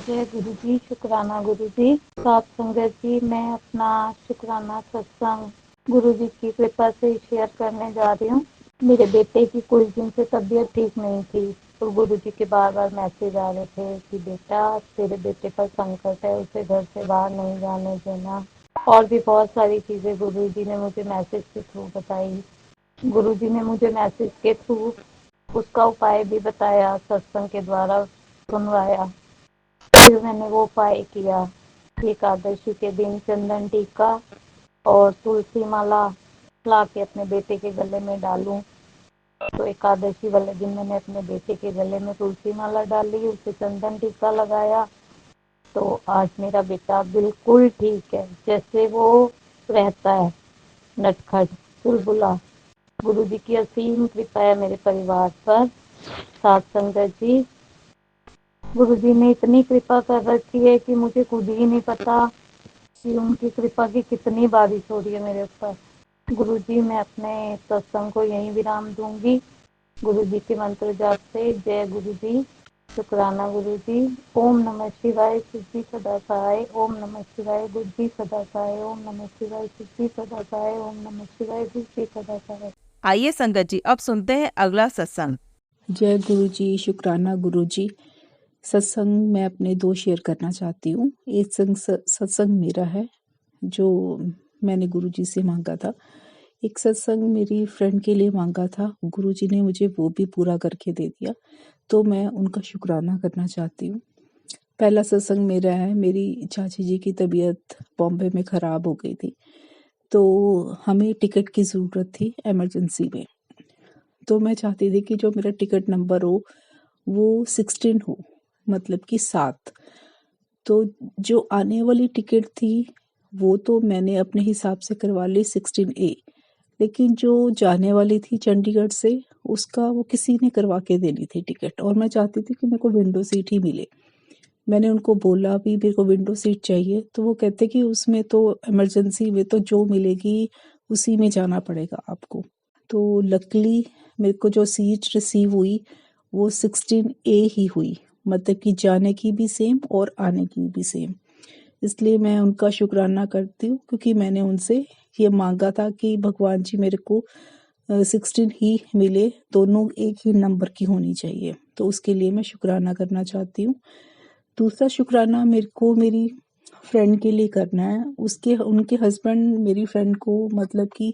जय गुरु जी, शुक्राना गुरु जी। सात संगत जी, मैं अपना शुक्राना सत्संग गुरु जी की कृपा से शेयर करने जा रही हूँ। मेरे बेटे की कुछ दिन से तबीयत ठीक नहीं थी, तो गुरु जी के बार बार मैसेज आ रहे थे कि बेटा तेरे बेटे पर संकट है, उसे घर से बाहर नहीं जाने देना। और भी बहुत सारी चीज़ें गुरु जी ने मुझे मैसेज के थ्रू बताई। गुरु जी ने मुझे मैसेज के थ्रू उसका उपाय भी बताया, सत्संग के द्वारा सुनवाया। फिर मैंने वो उपाय किया। एकादशी के दिन चंदन टीका और तुलसी माला ला के अपने बेटे के गले में डालूं। तो एकादशी वाले दिन मैंने अपने बेटे के गले में तुलसी माला डाली, उसे चंदन टीका लगाया। तो आज मेरा बेटा बिल्कुल ठीक है, जैसे वो रहता है, नटखट चुलबुला। गुरु जी की असीम कृपा है मेरे परिवार पर। साथ संगत जी, गुरु जी ने इतनी कृपा कर रखी है कि मुझे खुद ही नहीं पता कि उनकी कृपा की कितनी बारिश हो रही है मेरे ऊपर। गुरु जी, मैं अपने सत्संग को यहीं विराम दूंगी। गुरु जी के मंत्र जाप से जय गुरु जी, शुक्राना गुरु जी। ओम नमः शिवाय, सिद्धि सदा सहाय। ओम नमः शिवाय, बुद्धि सदा सहाय। ओम नमः शिवाय, सिद्धि सदा सहाय। ओम नमः शिवाय, बुद्धि सदा सहाय। आइए संगत जी, अब सुनते हैं अगला सत्संग। जय गुरु जी, शुक्राना गुरु जी। सत्संग मैं अपने दो शेयर करना चाहती हूँ। एक सत्संग मेरा है जो मैंने गुरु जी से मांगा था। एक सत्संग मेरी फ्रेंड के लिए मांगा था, गुरु जी ने मुझे वो भी पूरा करके दे दिया, तो मैं उनका शुक्राना करना चाहती हूँ। पहला सत्संग मेरा है, मेरी चाची जी की तबीयत बॉम्बे में ख़राब हो गई थी, तो हमें टिकट की ज़रूरत थी इमरजेंसी में। तो मैं चाहती थी कि जो मेरा टिकट नंबर हो वो 16 हो, मतलब कि 7। तो जो आने वाली टिकट थी वो तो मैंने अपने हिसाब से करवा ली 16A, लेकिन जो जाने वाली थी चंडीगढ़ से उसका वो किसी ने करवा के देनी थी टिकट, और मैं चाहती थी कि मेरे को विंडो सीट ही मिले। मैंने उनको बोला भी मेरे को विंडो सीट चाहिए, तो वो कहते कि उसमें तो इमरजेंसी में तो जो मिलेगी उसी में जाना पड़ेगा आपको। तो लकीली मेरे को जो सीट रिसीव हुई वो 16A ही हुई, मतलब कि जाने की भी सेम और आने की भी सेम। इसलिए मैं उनका शुक्राना करती हूँ, क्योंकि मैंने उनसे ये मांगा था कि भगवान जी मेरे को 16 ही मिले, दोनों एक ही नंबर की होनी चाहिए। तो उसके लिए मैं शुक्राना करना चाहती हूँ। दूसरा शुक्राना मेरे को मेरी फ्रेंड के लिए करना है। उनके हस्बैंड मेरी फ्रेंड को मतलब कि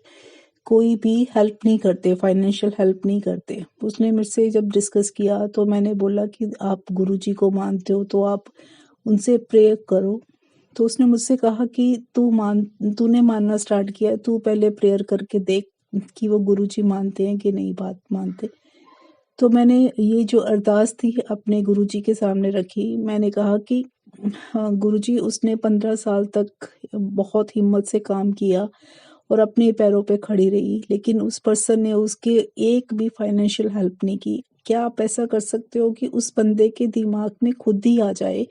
कोई भी हेल्प नहीं करते, फाइनेंशियल हेल्प नहीं करते। उसने मेरे से जब डिस्कस किया तो मैंने बोला कि आप गुरुजी को मानते हो तो आप उनसे प्रेयर करो। तो उसने मुझसे कहा कि तूने मानना स्टार्ट किया है, तू पहले प्रेयर करके देख कि वो गुरुजी मानते हैं कि नहीं बात मानते। तो मैंने ये जो अरदास थी अपने गुरुजी के सामने रखी। मैंने कहा कि हाँ, गुरुजी उसने 15 साल तक बहुत हिम्मत से काम किया और अपने पैरों पे खड़ी रही, लेकिन उस पर्सन ने उसके एक भी फाइनेंशियल हेल्प नहीं की। क्या आप ऐसा कर सकते हो कि उस बंदे के दिमाग में खुद ही आ जाए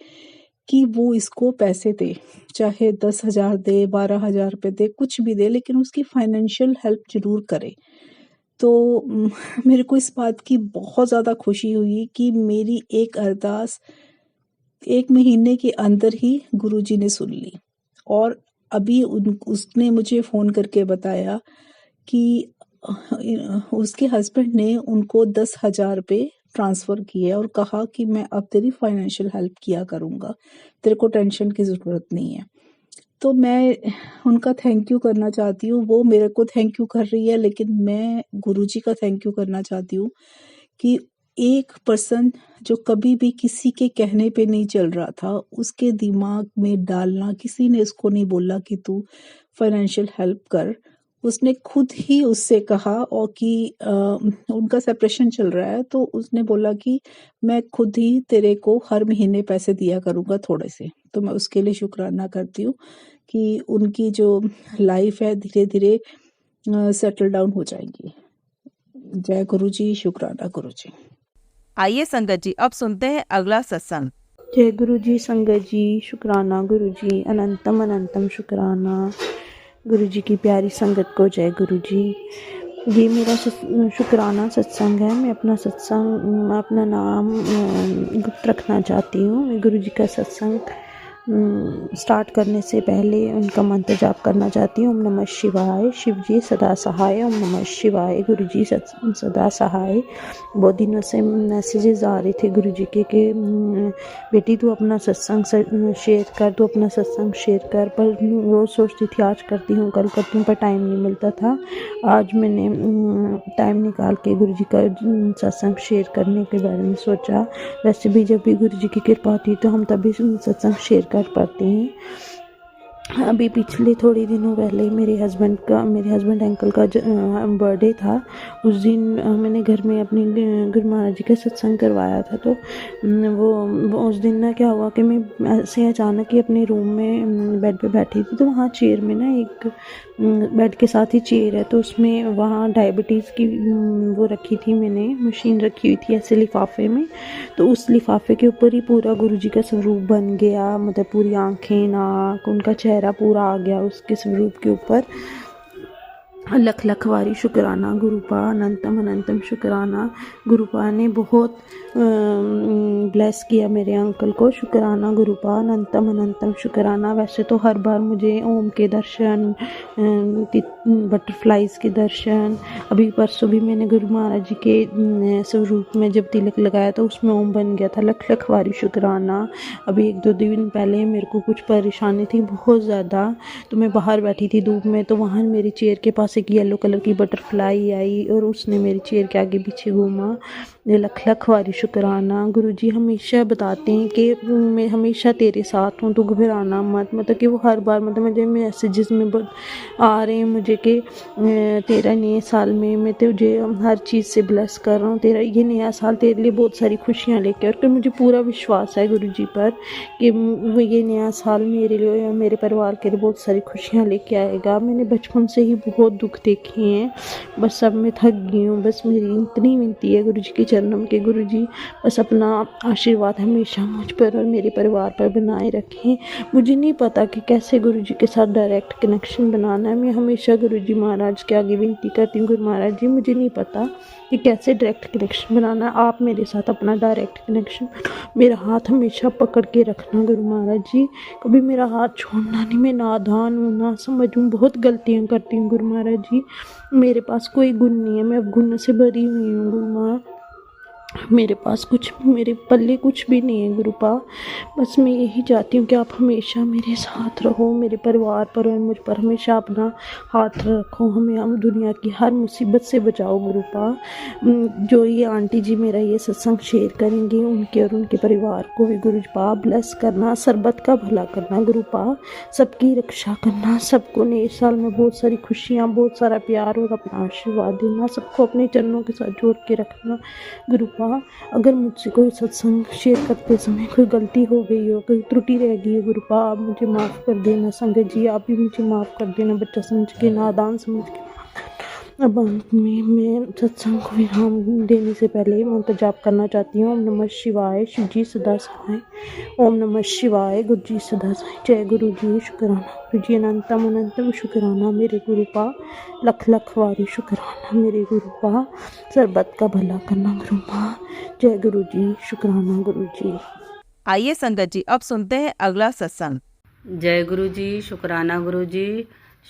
कि वो इसको पैसे दे, चाहे 10,000 दे, 12,000 रुपए दे, कुछ भी दे, लेकिन उसकी फाइनेंशियल हेल्प जरूर करे। तो मेरे को इस बात की बहुत ज़्यादा खुशी हुई कि मेरी एक अरदास 1 महीने के अंदर ही गुरुजी ने सुन ली। और अभी उसने मुझे फ़ोन करके बताया कि उसके हस्बैंड ने उनको 10,000 रुपए ट्रांसफ़र किए और कहा कि मैं अब तेरी फाइनेंशियल हेल्प किया करूँगा, तेरे को टेंशन की ज़रूरत नहीं है। तो मैं उनका थैंक यू करना चाहती हूँ। वो मेरे को थैंक यू कर रही है, लेकिन मैं गुरुजी का थैंक यू करना चाहती हूँ कि एक पर्सन जो कभी भी किसी के कहने पे नहीं चल रहा था, उसके दिमाग में डालना, किसी ने उसको नहीं बोला कि तू फाइनेंशियल हेल्प कर, उसने खुद ही उससे कहा। और कि उनका सेपरेशन चल रहा है, तो उसने बोला कि मैं खुद ही तेरे को हर महीने पैसे दिया करूँगा थोड़े से। तो मैं उसके लिए शुक्राना करती हूँ कि उनकी जो लाइफ है धीरे-धीरे सेटल डाउन हो जाएगी। जय गुरु जी, शुक्राना गुरु जी। आइए संगत जी, अब सुनते हैं अगला सत्संग। जय गुरु जी, संगत जी, शुक्राना गुरु जी, अनंतम अनंतम शुक्राना गुरु जी की प्यारी संगत को। जय गुरु जी। ये मेरा शुक्राना सत्संग है। मैं अपना नाम गुप्त रखना चाहती हूँ। मैं गुरु जी का सत्संग स्टार्ट करने से पहले उनका मंत्र जाप करना चाहती हूँ। ओम नमः शिवाय, शिव जी सदा सहाय। ओम नमः शिवाय, गुरु जी सदा सहाय। बहुत दिनों से मैसेजेस आ रहे थे गुरु जी के कि बेटी तू अपना सत्संग शेयर कर, तू अपना सत्संग शेयर कर। पर रोज़ सोचती थी आज करती हूँ, कल करती हूँ, पर टाइम नहीं मिलता था। आज मैंने टाइम निकाल के गुरु जी का सत्संग शेयर करने के बारे में सोचा। वैसे भी जब भी गुरु जी की कृपा होती है तो हम तभी सत्संग शेयर कर पाते हैं। अभी पिछले थोड़े दिनों पहले मेरे हस्बैंड अंकल का बर्थडे था। उस दिन मैंने घर में अपने गुरु महाराज जी का सत्संग करवाया था। तो वो उस दिन ना क्या हुआ कि मैं ऐसे अचानक ही अपने रूम में बेड पे बैठी थी, तो वहाँ चेयर में ना एक बेड के साथ ही चेयर है, तो उसमें वहाँ डायबिटीज़ की वो रखी थी, मैंने मशीन रखी हुई थी ऐसे लिफाफे में। तो उस लिफाफे के ऊपर ही पूरा गुरु जी का स्वरूप बन गया, मतलब पूरी आंखें, नाक, उनका चेहरा पूरा आ गया उसके स्वरूप के ऊपर। लख लख वारी शुक्राना गुरुपा, अनंतम अनंतम शुक्राना। गुरुपा ने बहुत ब्लेस किया मेरे अंकल को। शुक्राना गुरुपा, अनंतम अनंतम शुक्राना। वैसे तो हर बार मुझे ओम के दर्शन, बटरफ्लाइज के दर्शन, अभी परसों भी मैंने गुरु महाराज जी के स्वरूप में जब तिलक लगाया तो उसमें ओम बन गया था। लख लख वारी शुक्राना। अभी 1-2 दिन पहले मेरे को कुछ परेशानी थी बहुत ज़्यादा, तो मैं बाहर बैठी थी धूप में, तो वहाँ मेरी चेयर के पास एक येलो कलर की बटरफ्लाई आई और उसने मेरी चेयर के आगे पीछे घूमा। लख लख वारी शुक्राना। गुरु जी हमेशा बताते हैं कि मैं हमेशा तेरे साथ हूँ, तू घबराना मत। मतलब कि वो हर बार मतलब मुझे मैसेजेस में आ रहे हैं मुझे कि तेरा नए साल में मैं तुझे हर चीज़ से ब्लेस कर रहा हूँ, तेरा ये नया साल तेरे लिए बहुत सारी खुशियाँ लेके। और मुझे पूरा विश्वास है गुरु जी पर कि वो ये नया साल मेरे लिए और मेरे परिवार के लिए बहुत सारी खुशियाँ लेके आएगा। मैंने बचपन से ही बहुत दुख देखे हैं, बस अब मैं थक गई हूँ। बस मेरी इतनी विनती है गुरु जी के चरणों में कि गुरु जी बस अपना आशीर्वाद हमेशा मुझ पर और मेरे परिवार पर बनाए रखें। मुझे नहीं पता कि कैसे गुरु जी के साथ डायरेक्ट कनेक्शन बनाना है। मैं हमेशा गुरु जी महाराज के आगे विनती करती हूँ, गुरु महाराज जी मुझे नहीं पता कि कैसे डायरेक्ट कनेक्शन बनाना है, आप मेरे साथ अपना डायरेक्ट कनेक्शन, मेरा हाथ हमेशा पकड़ के रखना गुरु महाराज जी, कभी मेरा हाथ छोड़ना नहीं। मैं नादान हूँ, ना समझ हूँ, बहुत गलतियाँ करती हूँ गुरु महाराज जी। मेरे पास कोई गुण नहीं है, मैं अब गुण से भरी हुई हूँ गुरु माँ। मेरे पास मेरे पल्ले कुछ भी नहीं है गुरुपा। बस मैं यही चाहती हूँ कि आप हमेशा मेरे साथ रहो, मेरे परिवार पर और मुझ पर हमेशा अपना हाथ रखो। हम दुनिया की हर मुसीबत से बचाओ गुरुपा। जो ये आंटी जी मेरा ये सत्संग शेयर करेंगे उनके और उनके परिवार को भी गुरुपा ब्लेस करना, सरबत का भला करना गुरुपा, सबकी रक्षा करना, सबको नए साल में बहुत सारी खुशियाँ, बहुत सारा प्यार और अपना आशीर्वाद देना, सबको अपने चरणों के साथ जोड़ के रखना गुरुपा। अगर मुझसे कोई सत्संग शेयर करते समय कोई गलती हो गई हो, कोई त्रुटि रह गई है गुरुपा, आप मुझे माफ़ कर देना। संगत जी आप भी मुझे माफ़ कर देना, बच्चा समझ के, नादान समझ के। अब अंत में मैं सत्संग को विराम देने से पहले मंत्र जाप करना चाहती हूँ। ओम नमः शिवाय, शिव जी सदा सहाय। ओम नमः शिवाय, गुरु जी सदा सहाय। जय गुरु जी, शुक्राना गुरु जी, अनंतम अनंतम शुक्राना मेरे गुरुपा, लख लख वारी शुक्राना मेरे गुरुपा, सरबत का भला करना गुरुपा। जय गुरु जी, शुक्राना गुरु जी। आइए संगत जी अब सुनते हैं अगला सत्संग। जय गुरु जी, शुक्राना गुरु जी।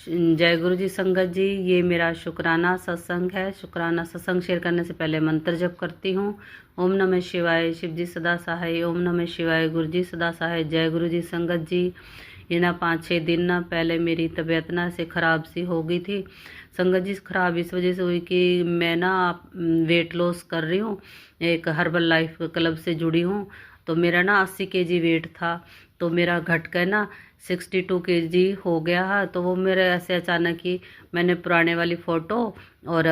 जय गुरु जी संगत जी, ये मेरा शुक्राना सत्संग है। शुक्राना सत्संग शेयर करने से पहले मंत्र जप करती हूँ। ओम नमः शिवाय, शिव जी सदा सहाय। ओम नमः शिवाय, गुरु जी सदा सहाय। जय गुरु जी संगत जी। ये ना 5-6 दिन ना पहले मेरी तबीयत ना से ख़राब सी हो गई थी संगत जी। ख़राब इस वजह से हुई कि मैं ना वेट लॉस कर रही हूँ, एक हर्बल लाइफ क्लब से जुड़ी हूँ। तो मेरा ना 80 kg वेट था, तो मेरा घट कर ना 62 kg हो गया है। तो वो मेरे ऐसे अचानक ही मैंने पुराने वाली फ़ोटो और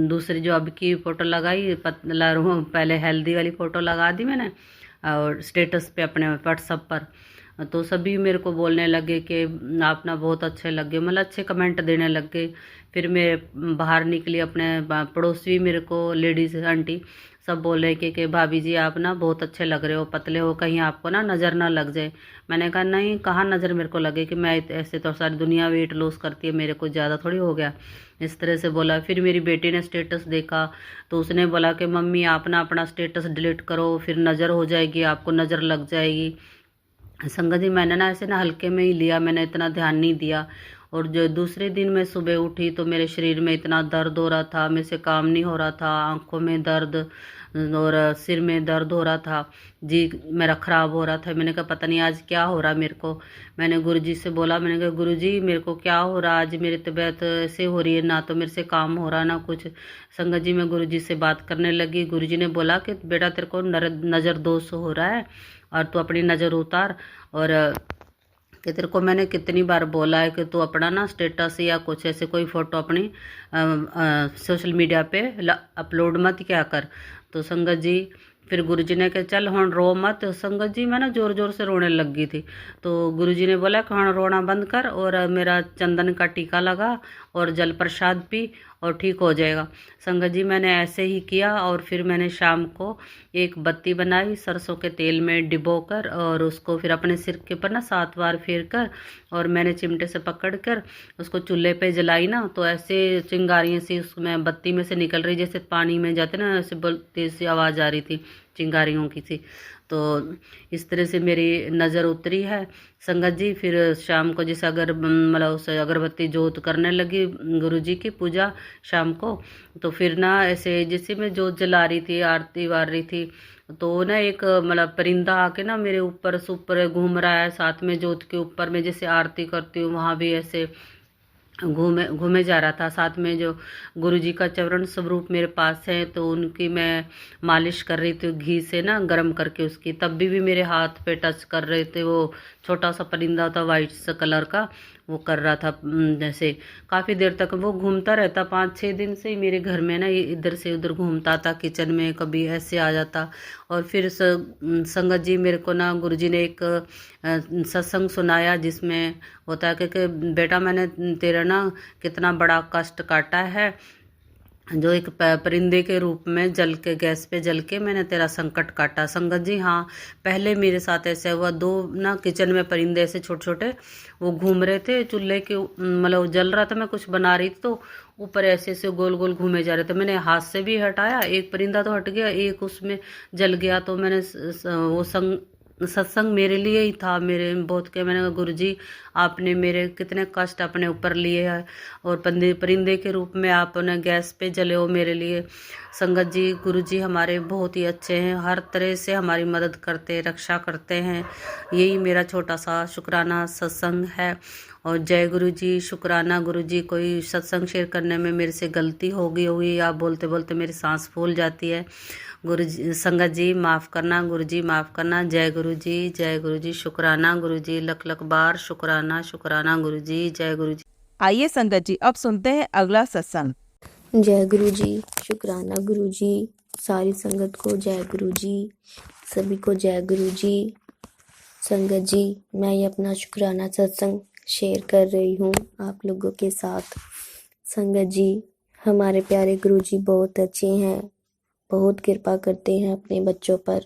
दूसरी जो अब की फ़ोटो लगाई, पहले हेल्दी वाली फ़ोटो लगा दी मैंने और स्टेटस पे अपने व्हाट्सएप पर। तो सभी मेरे को बोलने लगे कि आप ना बहुत अच्छे लगे, मतलब अच्छे कमेंट देने लगे। फिर मैं बाहर निकली, अपने पड़ोसी मेरे को लेडीज़ आंटी सब बोले कि भाभी जी आप ना बहुत अच्छे लग रहे हो, पतले हो, कहीं आपको ना नज़र ना लग जाए। मैंने कहा नहीं, कहाँ नज़र मेरे को लगे कि मैं ऐसे तो सारी दुनिया वेट लॉस करती है, मेरे को ज़्यादा थोड़ी हो गया। इस तरह से बोला। फिर मेरी बेटी ने स्टेटस देखा तो उसने बोला कि मम्मी आप ना अपना स्टेटस डिलीट करो, फिर नज़र हो जाएगी, आपको नज़र लग जाएगी। संगत जी मैंने ना ऐसे ना हल्के में ही लिया, मैंने इतना ध्यान नहीं दिया। और जो दूसरे दिन मैं सुबह उठी तो मेरे शरीर में इतना दर्द हो रहा था, मेरे से काम नहीं हो रहा था, आंखों में दर्द और सिर में दर्द हो रहा था, जी मेरा ख़राब हो रहा था। मैंने कहा पता नहीं आज क्या हो रहा मेरे को। मैंने गुरुजी से बोला, मैंने कहा गुरुजी मेरे को क्या हो रहा, आज मेरी तबीयत ऐसे हो रही है, ना तो मेरे से काम हो रहा ना कुछ। संगत जी मैं गुरुजी से बात करने लगी। गुरुजी ने बोला कि बेटा तेरे को नज़र दोष हो रहा है और तू अपनी नज़र उतार। और कि तेरे को मैंने कितनी बार बोला है कि तू अपना ना स्टेटस या कुछ ऐसे कोई फ़ोटो अपनी सोशल मीडिया पे अपलोड मत क्या कर। तो संगत जी फिर गुरुजी ने कहा चल हुण रो मत। संगत जी मैं ना ज़ोर ज़ोर से रोने लग गई थी। तो गुरुजी ने बोला कि हुण रोना बंद कर और मेरा चंदन का टीका लगा और जल प्रसाद पी और ठीक हो जाएगा। संगत जी मैंने ऐसे ही किया और फिर मैंने शाम को एक बत्ती बनाई सरसों के तेल में डिबोकर और उसको फिर अपने सिर के ऊपर ना 7 बार फेर कर और मैंने चिमटे से पकड़ कर उसको चूल्हे पे जलाई ना, तो ऐसे चिंगारियाँ सी उसमें बत्ती में से निकल रही, जैसे पानी में जाते ना ऐसे तेज सी आवाज़ आ रही थी चिंगारियों की सी। तो इस तरह से मेरी नज़र उतरी है संगत जी। फिर शाम को जैसे मतलब उस अगरबत्ती जोत करने लगी गुरुजी की पूजा शाम को। तो फिर ना ऐसे जैसे मैं जोत जला रही थी, आरती वार रही थी, तो ना एक मतलब परिंदा आके ना मेरे ऊपर से ऊपर घूम रहा है, साथ में जोत के ऊपर में जैसे आरती करती हूँ वहाँ भी ऐसे घूमे घूमे जा रहा था। साथ में जो गुरुजी का चरण स्वरूप मेरे पास है तो उनकी मैं मालिश कर रही थी घी से ना गर्म करके उसकी, तब भी मेरे हाथ पे टच कर रहे थे। वो छोटा सा परिंदा था वाइट सा कलर का, वो कर रहा था जैसे काफ़ी देर तक वो घूमता रहता। 5-6 दिन से ही मेरे घर में ना इधर से उधर घूमता था, किचन में कभी ऐसे आ जाता। और फिर संगत जी मेरे को ना गुरुजी ने एक सत्संग सुनाया जिसमें होता है कि बेटा मैंने तेरा ना कितना बड़ा कष्ट काटा है, जो एक परिंदे के रूप में जल के गैस पे जल के मैंने तेरा संकट काटा। संगत जी हाँ, पहले मेरे साथ ऐसे हुआ, 2 ना किचन में परिंदे ऐसे छोटे छोटे वो घूम रहे थे चूल्हे के, मतलब जल रहा था, मैं कुछ बना रही थी तो ऊपर ऐसे ऐसे गोल गोल घूमे जा रहे थे। मैंने हाथ से भी हटाया, एक परिंदा तो हट गया, एक उसमें जल गया। तो मैंने वो सत्संग मेरे लिए ही था, मेरे बहुत के मैंने कहा गुरुजी आपने मेरे कितने कष्ट अपने ऊपर लिए हैं और परिंदे के रूप में आपने गैस पे जले हो मेरे लिए। संगत जी गुरुजी हमारे बहुत ही अच्छे हैं, हर तरह से हमारी मदद करते रक्षा करते हैं। यही मेरा छोटा सा शुक्राना सत्संग है। और जय गुरुजी, शुक्राना गुरुजी। कोई सत्संग शेयर करने में मेरे से गलती हो गई हुई या बोलते बोलते मेरी सांस फूल जाती है, गुरुजी संगत जी माफ़ करना, गुरुजी माफ़ करना। जय गुरुजी, शुक्राना गुरुजी, लख लख बार शुक्राना शुक्राना गुरुजी, जय गुरुजी। आइए संगत जी अब सुनते हैं अगला सत्संग। जय गुरुजी, शुक्राना गुरुजी, सारी संगत को जय गुरुजी, सभी को जय गुरुजी। संगत जी मैं ये अपना शुक्राना सत्संग शेयर कर रही हूँ आप लोगों के साथ। संगत जी हमारे प्यारे गुरुजी बहुत अच्छे हैं, बहुत कृपा करते हैं अपने बच्चों पर,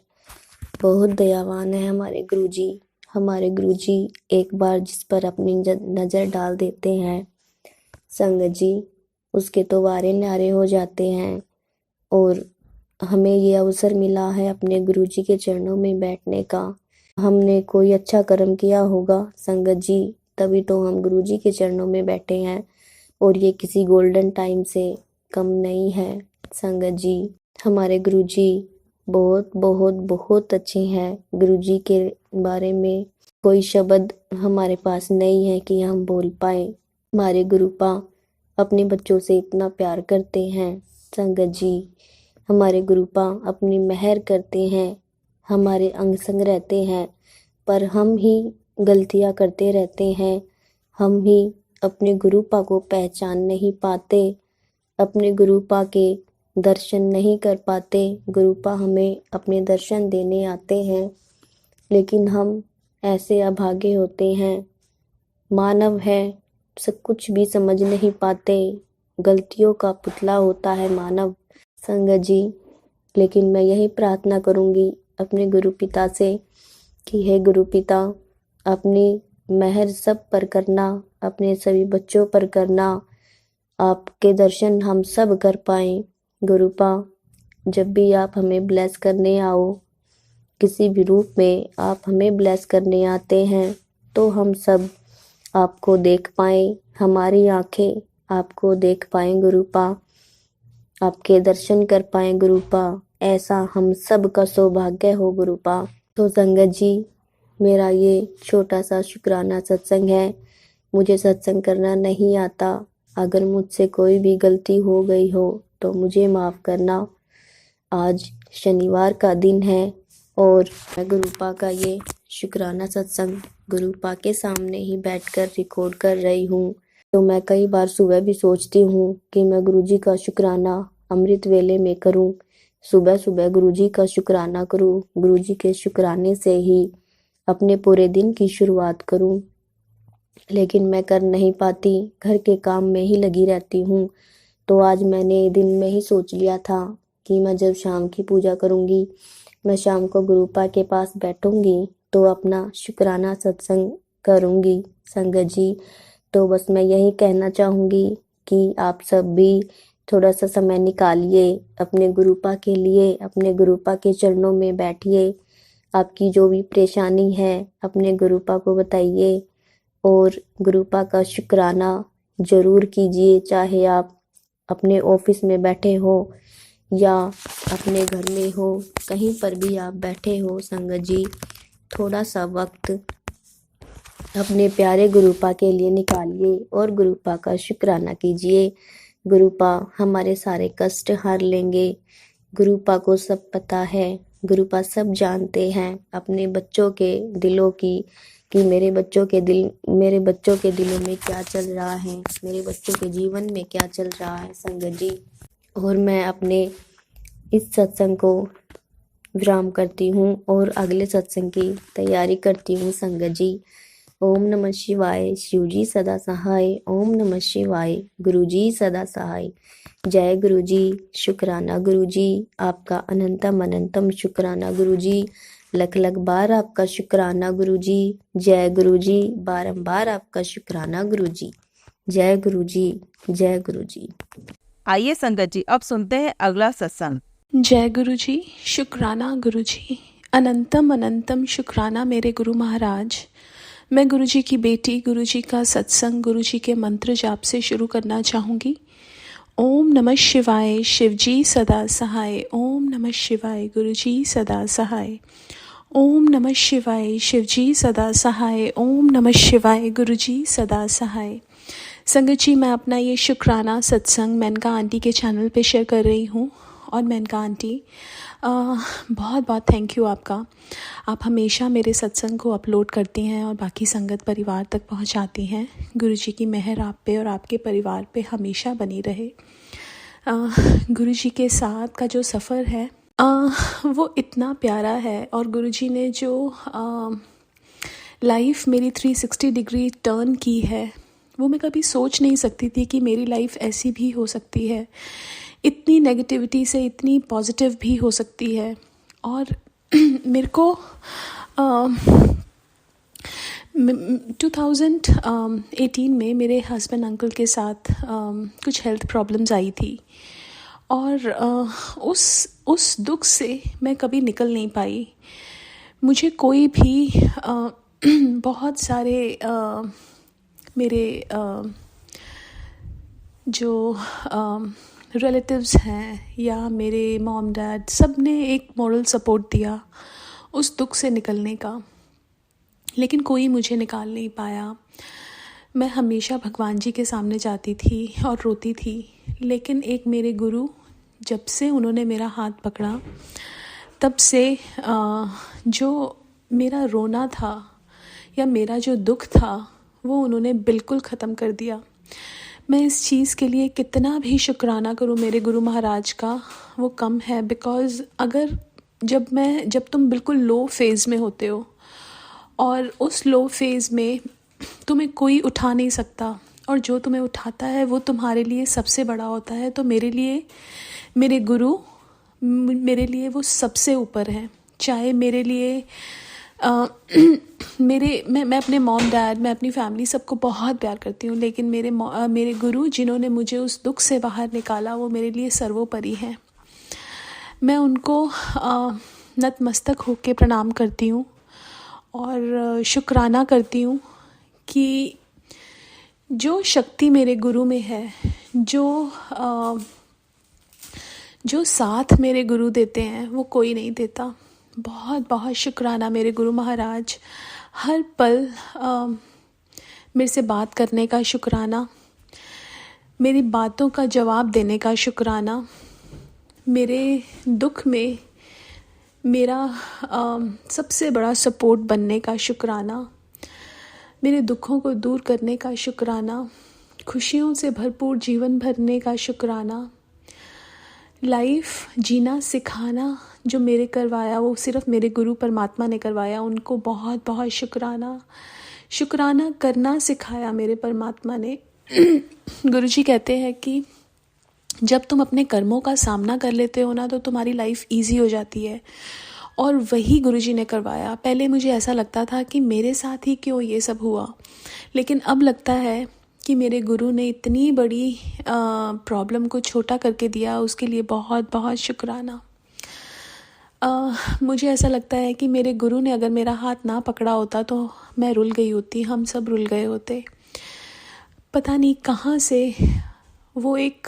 बहुत दयावान है हमारे गुरुजी। हमारे गुरुजी एक बार जिस पर अपनी नज़र डाल देते हैं संगत जी, उसके तो वारे न्यारे हो जाते हैं। और हमें ये अवसर मिला है अपने गुरुजी के चरणों में बैठने का। हमने कोई अच्छा कर्म किया होगा संगत जी, तभी तो हम गुरुजी के चरणों में बैठे हैं, और ये किसी गोल्डन टाइम से कम नहीं है संगत जी। हमारे गुरुजी बहुत बहुत बहुत अच्छे हैं। गुरुजी के बारे में कोई शब्द हमारे पास नहीं है कि हम बोल पाए। हमारे गुरुपा अपने बच्चों से इतना प्यार करते हैं संगत जी। हमारे गुरुपा अपनी मेहर करते हैं, हमारे अंग संग रहते हैं, पर हम ही गलतियां करते रहते हैं। हम ही अपने गुरुपा को पहचान नहीं पाते, अपने गुरुपा के दर्शन नहीं कर पाते। गुरुपा हमें अपने दर्शन देने आते हैं, लेकिन हम ऐसे अभागे होते हैं, मानव है, सब कुछ भी समझ नहीं पाते, गलतियों का पुतला होता है मानव संगत जी। लेकिन मैं यही प्रार्थना करूँगी अपने गुरु पिता से कि हे गुरु पिता, अपनी मेहर सब पर करना, अपने सभी बच्चों पर करना, आपके दर्शन हम सब कर पाएँ। गुरुपा, जब भी आप हमें ब्लेस करने आओ, किसी भी रूप में आप हमें ब्लेस करने आते हैं, तो हम सब आपको देख पाएँ, हमारी आँखें आपको देख पाएँ गुरुपा, आपके दर्शन कर पाएँ गुरुपा, ऐसा हम सब का सौभाग्य हो गुरुपा। तो संगत जी, मेरा ये छोटा सा शुक्राना सत्संग है। मुझे सत्संग करना नहीं आता। अगर मुझसे कोई भी गलती हो गई हो तो मुझे माफ़ करना। आज शनिवार का दिन है और मैं गुरुपा का ये शुक्राना सत्संग गुरुपा के सामने ही बैठकर रिकॉर्ड कर रही हूँ। तो मैं कई बार सुबह भी सोचती हूँ कि मैं गुरुजी का शुक्राना अमृत वेले में करूँ, सुबह सुबह गुरुजी का शुक्राना करूँ, गुरुजी के शुक्राने से ही अपने पूरे दिन की शुरुआत करूँ, लेकिन मैं कर नहीं पाती, घर के काम में ही लगी रहती हूँ। तो आज मैंने दिन में ही सोच लिया था कि मैं जब शाम की पूजा करूँगी, मैं शाम को गुरुपा के पास बैठूँगी तो अपना शुक्राना सत्संग करूँगी संगत जी। तो बस मैं यही कहना चाहूँगी कि आप सब भी थोड़ा सा समय निकालिए अपने गुरुपा के लिए, अपने गुरुपा के चरणों में बैठिए, आपकी जो भी परेशानी है अपने गुरुपा को बताइए और गुरुपा का शुक्राना ज़रूर कीजिए। चाहे आप अपने ऑफिस में बैठे हो या अपने घर में हो, कहीं पर भी आप बैठे हो संगत जी, थोड़ा सा वक्त अपने प्यारे गुरुपा के लिए निकालिए और गुरुपा का शुक्राना कीजिए। गुरुपा हमारे सारे कष्ट हार लेंगे। गुरुपा को सब पता है, गुरुपा सब जानते हैं अपने बच्चों के दिलों की, कि मेरे बच्चों के दिलों में क्या चल रहा है, मेरे बच्चों के जीवन में क्या चल रहा है संगत जी। और मैं अपने इस सत्संग को विराम करती हूँ और अगले सत्संग की तैयारी करती हूँ संगत जी। ओम नमः शिवाय, शिवजी सदा सहाय। ओम नमः शिवाय, गुरुजी सदा सहाय। जय गुरुजी, शुक्राना गुरुजी, आपका अनंतम अनंतम शुक्राना गुरुजी, लख लख बार आपका शुक्राना गुरुजी। जय गुरुजी, बारंबार आपका शुक्राना गुरुजी। जय गुरुजी, जय गुरुजी। आइए संगत जी, अब सुनते हैं अगला सत्संग। जय गुरुजी, शुक्राना गुरुजी, अनंतम अनंतम शुक्राना मेरे गुरु महाराज। मैं गुरुजी की बेटी, गुरुजी का सत्संग, गुरुजी के मंत्र जाप से शुरू करना चाहूँगी। ओम नमः शिवाय, शिवजी सदा सहाय। ओम नमः शिवाय, गुरुजी सदा सहाय। ओम नमः शिवाय, शिवजी सदा सहाय। ओम नमः शिवाय, गुरुजी सदा सहाय। संगत जी, मैं अपना ये शुक्राना सत्संग मेनका आंटी के चैनल पे शेयर कर रही हूँ। और मेनका आंटी, बहुत बहुत थैंक यू आपका। आप हमेशा मेरे सत्संग को अपलोड करती हैं और बाकी संगत परिवार तक पहुंचाती हैं। गुरुजी की मेहर आप पे और आपके परिवार पे हमेशा बनी रहे। गुरुजी के साथ का जो सफ़र है वो इतना प्यारा है, और गुरुजी ने जो लाइफ मेरी 360 डिग्री टर्न की है, वो मैं कभी सोच नहीं सकती थी कि मेरी लाइफ ऐसी भी हो सकती है, इतनी नेगेटिविटी से इतनी पॉजिटिव भी हो सकती है। और मेरे को 2018 में मेरे हस्बैंड अंकल के साथ कुछ हेल्थ प्रॉब्लम्स आई थी, और उस दुख से मैं कभी निकल नहीं पाई। मुझे कोई भी बहुत सारे मेरे जो रिलेटिव्स हैं या मेरे मॉम डैड, सब ने एक मॉरल सपोर्ट दिया उस दुख से निकलने का, लेकिन कोई मुझे निकाल नहीं पाया। मैं हमेशा भगवान जी के सामने जाती थी और रोती थी, लेकिन एक मेरे गुरु, जब से उन्होंने मेरा हाथ पकड़ा, तब से जो मेरा रोना था या मेरा जो दुख था वो उन्होंने बिल्कुल ख़त्म कर दिया। मैं इस चीज़ के लिए कितना भी शुक्राना करूं मेरे गुरु महाराज का, वो कम है। बिकॉज़ अगर जब तुम बिल्कुल लो फेज़ में होते हो और उस लो फेज़ में तुम्हें कोई उठा नहीं सकता, और जो तुम्हें उठाता है वो तुम्हारे लिए सबसे बड़ा होता है। तो मेरे लिए मेरे गुरु मेरे लिए वो सबसे ऊपर है। चाहे मेरे लिए मैं अपने मॉम डैड, मैं अपनी फैमिली सबको बहुत प्यार करती हूँ, लेकिन मेरे गुरु जिन्होंने मुझे उस दुख से बाहर निकाला वो मेरे लिए सर्वोपरि हैं। मैं उनको नतमस्तक होके प्रणाम करती हूँ और शुक्राना करती हूँ कि जो शक्ति मेरे गुरु में है, जो साथ मेरे गुरु देते हैं वो कोई नहीं देता। बहुत बहुत शुक्राना मेरे गुरु महाराज। हर पल मेरे से बात करने का शुक्राना, मेरी बातों का जवाब देने का शुक्राना, मेरे दुख में मेरा सबसे बड़ा सपोर्ट बनने का शुक्राना, मेरे दुखों को दूर करने का शुक्राना, खुशियों से भरपूर जीवन भरने का शुक्राना, लाइफ जीना सिखाना जो मेरे करवाया वो सिर्फ मेरे गुरु परमात्मा ने करवाया, उनको बहुत बहुत शुक्राना। शुक्राना करना सिखाया मेरे परमात्मा ने। गुरुजी कहते हैं कि जब तुम अपने कर्मों का सामना कर लेते हो ना तो तुम्हारी लाइफ इजी हो जाती है, और वही गुरुजी ने करवाया। पहले मुझे ऐसा लगता था कि मेरे साथ ही क्यों ये सब हुआ, लेकिन अब लगता है कि मेरे गुरु ने इतनी बड़ी प्रॉब्लम को छोटा करके दिया, उसके लिए बहुत बहुत शुक्राना। मुझे ऐसा लगता है कि मेरे गुरु ने अगर मेरा हाथ ना पकड़ा होता तो मैं रुल गई होती, हम सब रुल गए होते। पता नहीं कहाँ से वो एक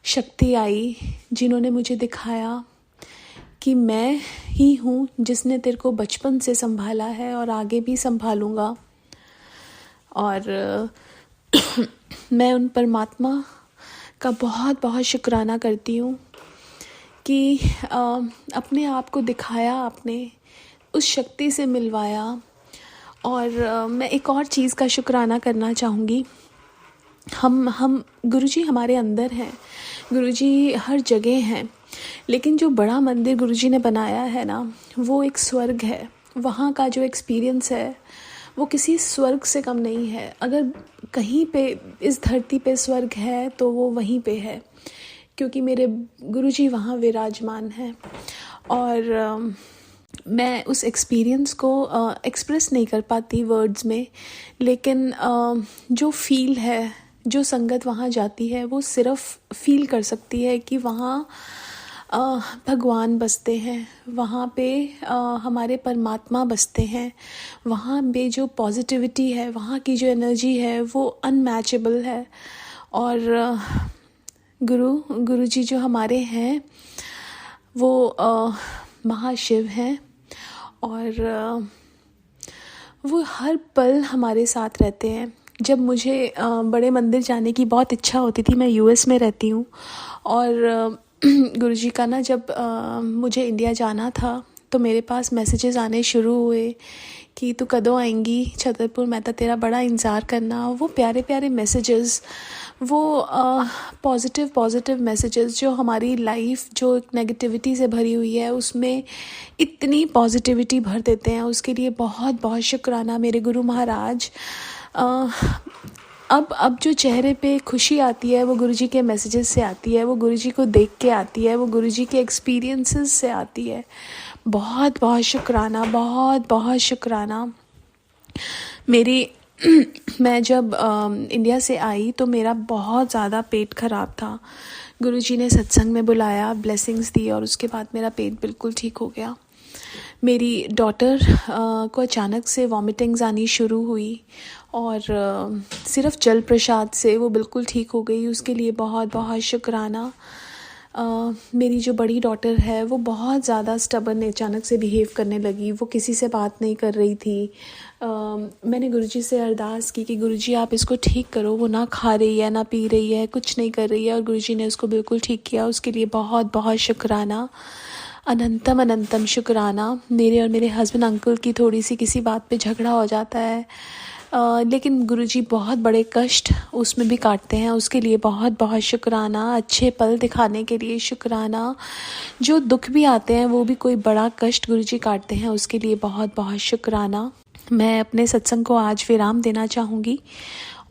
शक्ति आई जिन्होंने मुझे दिखाया कि मैं ही हूँ जिसने तेरे को बचपन से संभाला है और आगे भी संभालूँगा। और मैं उन परमात्मा का बहुत बहुत शुक्राना करती हूँ कि अपने आप को दिखाया, आपने उस शक्ति से मिलवाया। और मैं एक और चीज़ का शुक्राना करना चाहूँगी। हम गुरुजी हमारे अंदर हैं, गुरुजी हर जगह हैं, लेकिन जो बड़ा मंदिर गुरुजी ने बनाया है ना वो एक स्वर्ग है। वहाँ का जो एक्सपीरियंस है वो किसी स्वर्ग से कम नहीं है। अगर कहीं पे इस धरती पे स्वर्ग है तो वो वहीं पे है, क्योंकि मेरे गुरुजी वहाँ विराजमान हैं। और मैं उस एक्सपीरियंस को एक्सप्रेस नहीं कर पाती वर्ड्स में, लेकिन जो फील है, जो संगत वहाँ जाती है वो सिर्फ फील कर सकती है कि वहाँ भगवान बसते हैं, वहाँ पे हमारे परमात्मा बसते हैं। वहाँ पे जो पॉजिटिविटी है, वहाँ की जो एनर्जी है वो अनमैचेबल है। और गुरुजी जो हमारे हैं वो महाशिव हैं, और वो हर पल हमारे साथ रहते हैं। जब मुझे बड़े मंदिर जाने की बहुत इच्छा होती थी, मैं यूएस में रहती हूँ, और गुरुजी का ना जब मुझे इंडिया जाना था तो मेरे पास मैसेजेस आने शुरू हुए कि तू कदों आएंगी छतरपुर, मैं तो तेरा बड़ा इंतज़ार करना। वो प्यारे प्यारे मैसेजेस, वो पॉजिटिव मैसेजेस जो हमारी लाइफ जो नेगेटिविटी से भरी हुई है उसमें इतनी पॉजिटिविटी भर देते हैं। उसके लिए बहुत बहुत शुक्राना मेरे गुरु महाराज। अब जो चेहरे पे खुशी आती है वो गुरुजी के मैसेजेस से आती है, वो गुरुजी को देख के आती है, वो गुरुजी के एक्सपीरियंसेस से आती है। बहुत बहुत शुक्राना, बहुत बहुत शुक्राना। मैं जब इंडिया से आई तो मेरा बहुत ज़्यादा पेट ख़राब था। गुरुजी ने सत्संग में बुलाया, ब्लेसिंग्स दी, और उसके बाद मेरा पेट बिल्कुल ठीक हो गया। मेरी डॉटर को अचानक से वॉमिटिंग्स आनी शुरू हुई, और सिर्फ जल प्रसाद से वो बिल्कुल ठीक हो गई। उसके लिए बहुत बहुत शुक्राना। मेरी जो बड़ी डॉटर है वो बहुत ज़्यादा स्टबर्न अचानक से बिहेव करने लगी, वो किसी से बात नहीं कर रही थी। मैंने गुरुजी से अरदास की कि गुरुजी आप इसको ठीक करो, वो ना खा रही है, ना पी रही है, कुछ नहीं कर रही है, और गुरुजी ने उसको बिल्कुल ठीक किया। उसके लिए बहुत बहुत शुक्राना, अनंतम अनंतम शुक्राना। मेरे और मेरे हस्बैंड अंकल की थोड़ी सी किसी बात पे झगड़ा हो जाता है, लेकिन गुरुजी बहुत बड़े कष्ट उसमें भी काटते हैं। उसके लिए बहुत बहुत शुक्राना। अच्छे पल दिखाने के लिए शुक्राना। जो दुख भी आते हैं वो भी कोई बड़ा कष्ट गुरुजी काटते हैं, उसके लिए बहुत बहुत शुक्राना। मैं अपने सत्संग को आज विराम देना चाहूँगी,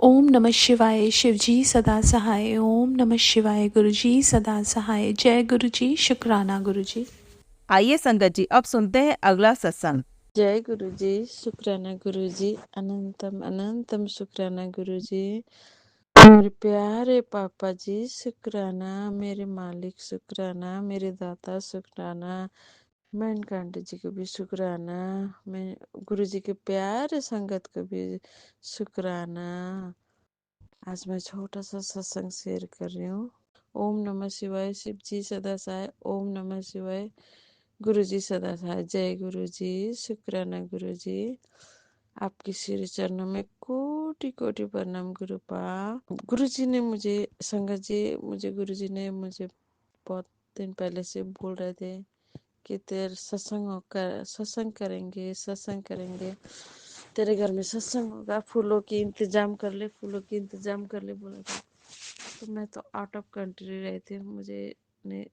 ओम नमः शिवाय। शिवजी सदा सहाय। ओम नमः शिवाय। गुरुजी सदा सहाय। जय गुरुजी। शुक्राना गुरुजी। आइए संगत जी, अब सुनते हैं अगला सत्संग। जय गुरु जी। शुक्राना गुरु जी। अनंतम अनंतम शुक्राना गुरु जी। मेरे प्यारे पापा जी शुक्राना। मेरे मालिक शुक्राना। मेरे दाता शुक्राना। मैनकांड जी को भी शुक्राना। मैं गुरु जी के प्यारे संगत को भी शुक्राना। आज मैं छोटा सा सत्संग शेयर कर रही हूँ। ओम नमः शिवाय। शिव जी सदा सहाय। ओम नमः शिवाय। गुरु जी सदा सहाय। जय गुरु जी। शुक्राना गुरु जी। आपकी श्री चरणों में कोटि कोटि प्रणाम गुरुपा। गुरु जी ने मुझे संगत जी मुझे गुरु जी ने मुझे बहुत दिन पहले से बोल रहे थे कि तेरे सत्संग करेंगे तेरे घर में सत्संग होगा, फूलों की इंतजाम कर ले, फूलों की इंतजाम कर ले बोला था। तो मैं तो आउट ऑफ कंट्री रहती हूँ, मुझे ने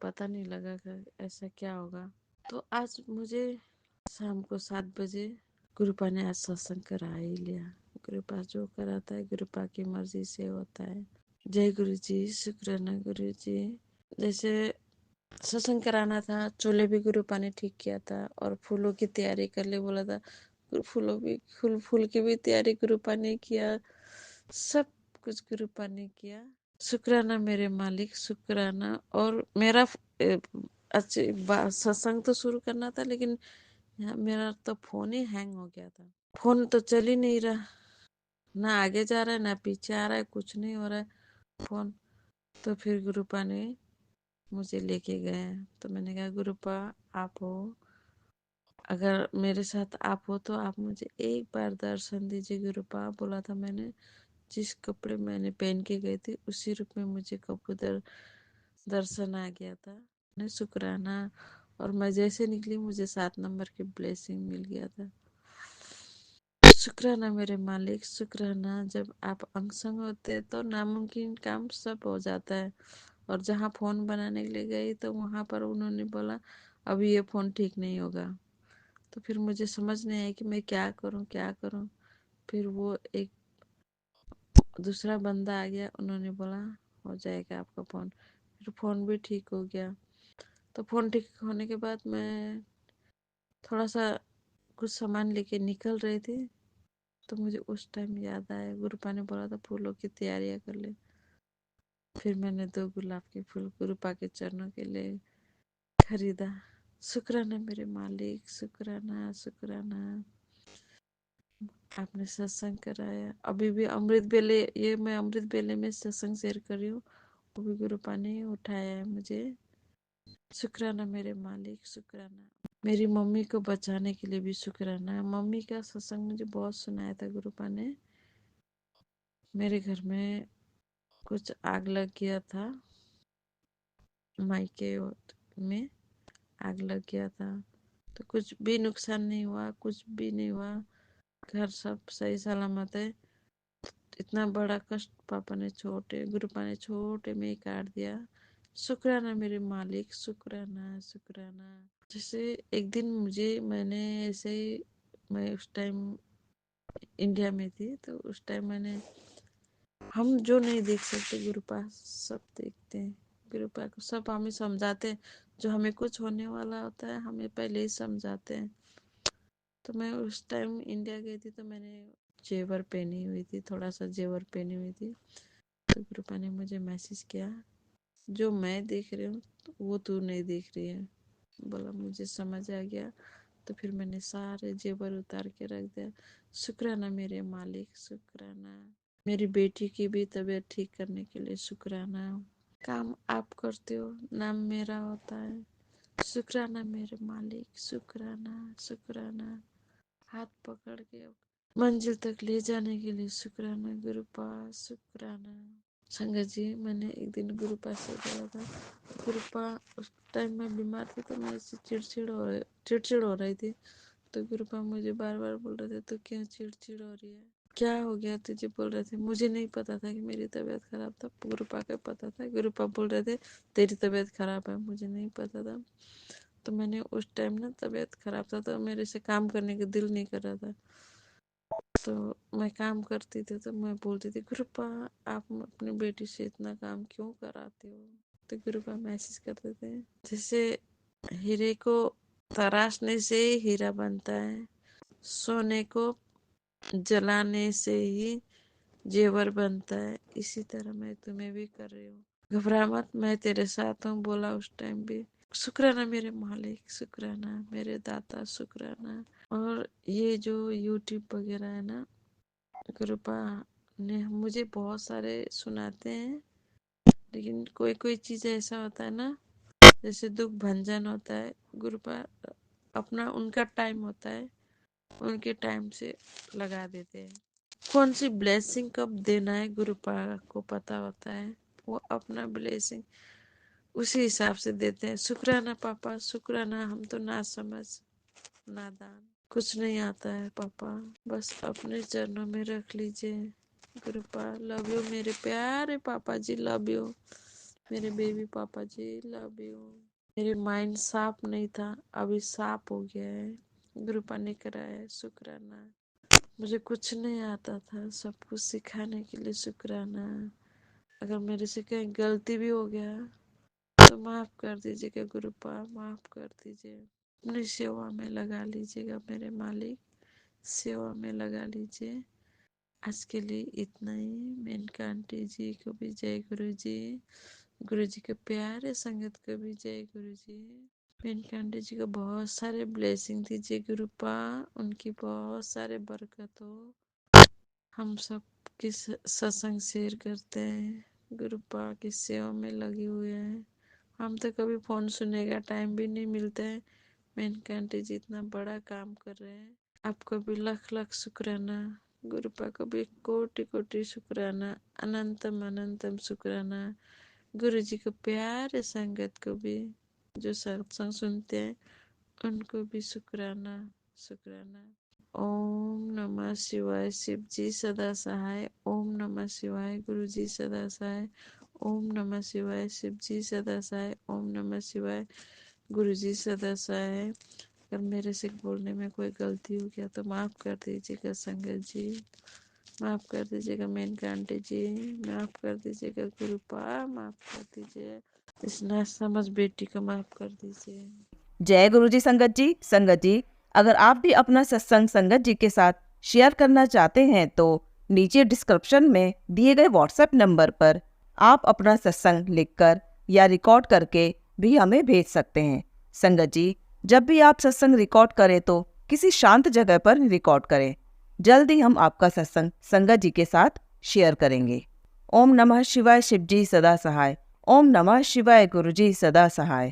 पता नहीं लगा कि ऐसा क्या होगा। तो आज मुझे शाम को 7 बजे गुरुपा ने आज सत्संग करा ही लिया। गुरुपा जो कराता है गुरुपा की मर्जी से होता है। जय गुरु जी। शुक्राना गुरु जी। जैसे सत्संग कराना था, चोले भी गुरुपा ने ठीक किया था और फूलों की तैयारी कर ले बोला था। फूल की भी तैयारी गुरुपा ने किया, सब कुछ गुरुपा ने किया। शुक्राना मेरे मालिक शुक्राना। और मेरा अच्छे सत्संग तो शुरू करना था, लेकिन मेरा तो फोन ही हैंग हो गया था। फोन तो चल ही नहीं रहा, ना आगे जा रहा है ना पीछे आ रहा है, कुछ नहीं हो रहा है फोन। तो फिर गुरुपा ने मुझे लेके गए। तो मैंने कहा गुरुपा आप हो, अगर मेरे साथ आप हो तो आप मुझे एक बार दर्शन दीजिए गुरुपा। बोला था मैंने, जिस कपड़े मैंने पहन के गई थी उसी रूप में मुझे कबूतर दर्शन आ गया था। ने शुक्राना। और मैं जैसे निकली मुझे 7 नंबर की ब्लेसिंग मिल गया था। शुक्राना मेरे मालिक शुक्राना। जब आप अंगसंग होते तो नामुमकिन काम सब हो जाता है। और जहाँ फोन बनाने के लिए गई तो वहाँ पर उन्होंने बोला अभी ये फोन ठीक नहीं होगा। तो फिर मुझे समझ नहीं आया कि मैं क्या करूँ। फिर वो एक दूसरा बंदा आ गया, उन्होंने बोला हो जाएगा आपका फोन। फिर फोन भी ठीक हो गया। तो फोन ठीक होने के बाद मैं थोड़ा सा कुछ सामान लेके निकल रही थी, तो मुझे उस टाइम याद आया गुरुपा ने बोला था फूलों की तैयारियां कर ले। फिर मैंने 2 गुलाब के फूल गुरुपा के चरणों के लिए खरीदा। शुक्राना मेरे मालिक शुक्राना। आपने सत्संग कराया। अभी भी अमृत बेले, ये मैं अमृत बेले में सत्संग शेयर कर रही हूँ, वो भी गुरुपा ने उठाया है मुझे। शुक्राना मेरे मालिक शुक्राना। मेरी मम्मी को बचाने के लिए भी शुक्राना। मम्मी का सत्संग मुझे बहुत सुनाया था गुरुपा ने। मेरे घर में कुछ आग लग गया था, मायके में आग लग गया था, तो कुछ भी नुकसान नहीं हुआ, कुछ भी नहीं हुआ, घर सब सही सलामत है। इतना बड़ा कष्ट पापा ने गुरुपा ने छोटे में ही काट दिया। शुक्राना मेरे मालिक शुक्राना। जैसे एक दिन मैंने ऐसे ही, मैं उस टाइम इंडिया में थी, तो उस टाइम मैंने, हम जो नहीं देख सकते गुरुपा सब देखते हैं। गुरुपा को सब हमें समझाते हैं, जो हमें कुछ होने वाला होता है हमें पहले ही समझाते हैं। तो मैं उस टाइम इंडिया गई थी, तो मैंने जेवर पहनी हुई थी, थोड़ा सा जेवर पहनी हुई थी। तो गुरुपा ने मुझे मैसेज किया, जो मैं देख रही हूँ वो तू नहीं देख रही है। बोला मुझे समझ आ गया। तो फिर मैंने सारे जेवर उतार के रख दिया। शुक्राना मेरे मालिक शुक्राना। मेरी बेटी की भी तबीयत ठीक करने के लिए शुक्राना। काम आप करते हो, नाम मेरा होता है। शुक्राना मेरे मालिक शुक्राना। हाथ पकड़ के मंजिल तक ले जाने के लिए शुक्राना गुरुपा शुक्राना। संगत जी, मैंने एक दिन गुरुपा से बोला था, गुरुपा उस टाइम मैं बीमार थी, तो मैं ऐसे चिड़चिड़ हो रही थी। तो गुरुपा मुझे बार बार बोल रहे थे तो क्यों चिड़चिड़ हो रही है, क्या हो गया तुझे, बोल रहे थे। मुझे नहीं पता था कि मेरी तबीयत खराब था, गुरुपा को पता था। गुरुपा बोल रहे थे तेरी तबीयत खराब है, मुझे नहीं पता था। तो मैंने उस टाइम ना तबीयत खराब था, तो मेरे से काम करने का दिल नहीं कर रहा था। तो मैं काम करती थी तो मैं बोलती थी, गुरुपा आप अपनी बेटी से इतना काम क्यों कराते हो? तो गुरुपा मैसेज करते थे, जैसे हीरे को तराशने से ही हीरा बनता है, सोने को जलाने से ही जेवर बनता है, इसी तरह मैं तुम्हें भी कर रही हूँ, घबरा मत, मैं तेरे साथ हूँ, बोला उस टाइम भी। शुक्राना मेरे मालिक, शुक्राना मेरे दाता, शुक्राना। और ये जो यूट्यूब वगैरह है ना, कृपा ने मुझे बहुत सारे सुनाते हैं, लेकिन कोई कोई चीज ऐसा होता है ना, जैसे दुख भंजन होता है, गुरुपा अपना उनका टाइम होता है, उनके टाइम से लगा देते हैं। कौन सी ब्लेसिंग कब देना है गुरुपा को पता होता है, वो अपना ब्लेसिंग उसी हिसाब से देते हैं। शुक्राना पापा, शुक्राना, हम तो ना समझ नादान, कुछ नहीं आता है पापा, बस अपने चरणों में रख लीजिए। गुरुपा लव यू मेरे प्यारे पापा जी, लव यू मेरे बेबी पापा जी, लव यू। मेरे माइंड साफ नहीं था, अभी साफ हो गया है, गुरुपा ने कराया है, शुक्राना। मुझे कुछ नहीं आता था, सब कुछ सिखाने के लिए शुक्राना। अगर मेरे से कहीं गलती भी हो गया तो माफ कर दीजिएगा गुरुपा, माफ कर दीजिए। अपनी सेवा में लगा लीजिएगा मेरे मालिक, सेवा में लगा लीजिए। आज के लिए इतना ही। मेनका आंटी जी को भी जय गुरु जी, गुरु जी के प्यारे संगत को भी जय गुरु जी। मेनका आंटी जी को बहुत सारे ब्लेसिंग दीजिए गुरुपा, उनकी बहुत सारे बरकत हो। हम सब किस सत्संग शेयर करते हैं, गुरुपा की सेवा में लगे हुए हैं। हम तो कभी फोन सुनने का टाइम भी नहीं मिलता है, मेनका आंटी जी इतना बड़ा काम कर रहे हैं। आपको भी लख लख शुक्राना, गुरुपा को भी कोटि कोटि शुक्राना, अनंतम अनंतम शुक्राना। गुरु जी को प्यारे संगत को भी, जो सत्संग सुनते हैं उनको भी शुक्राना, शुक्राना। ओम नमः शिवाय, शिव जी सदा सहाय। ओम नमः शिवाय, गुरु जी सदा सहाय। ओम नमः शिवाय, शिव जी सदा सहाय। ओम नमः शिवाय, गुरु जी सदा सहाय। अगर मेरे से बोलने में कोई गलती हो गया तो माफ कर दीजिएगा संगत जी, माफ कर दीजिएगा मेनका आंटी जी, माफ कर दीजिएगा गुरुपा, माफ कर दीजिए इस ना समझ बेटी को, माफ कर दीजिए। जय गुरु जी संगत जी, अगर आप भी अपना सत्संग संगत जी के साथ शेयर करना चाहते हैं तो नीचे डिस्क्रिप्शन में दिए गए व्हाट्सएप नंबर पर आप अपना सत्संग लिखकर या रिकॉर्ड करके भी हमें भेज सकते हैं। संगत जी, जब भी आप सत्संग रिकॉर्ड करें तो किसी शांत जगह पर रिकॉर्ड करें। जल्द ही हम आपका सत्संग संगत जी के साथ शेयर करेंगे। ओम नमः शिवाय, शिव जी सदा सहाय। ओम नमः शिवाय, गुरु जी सदा सहाय।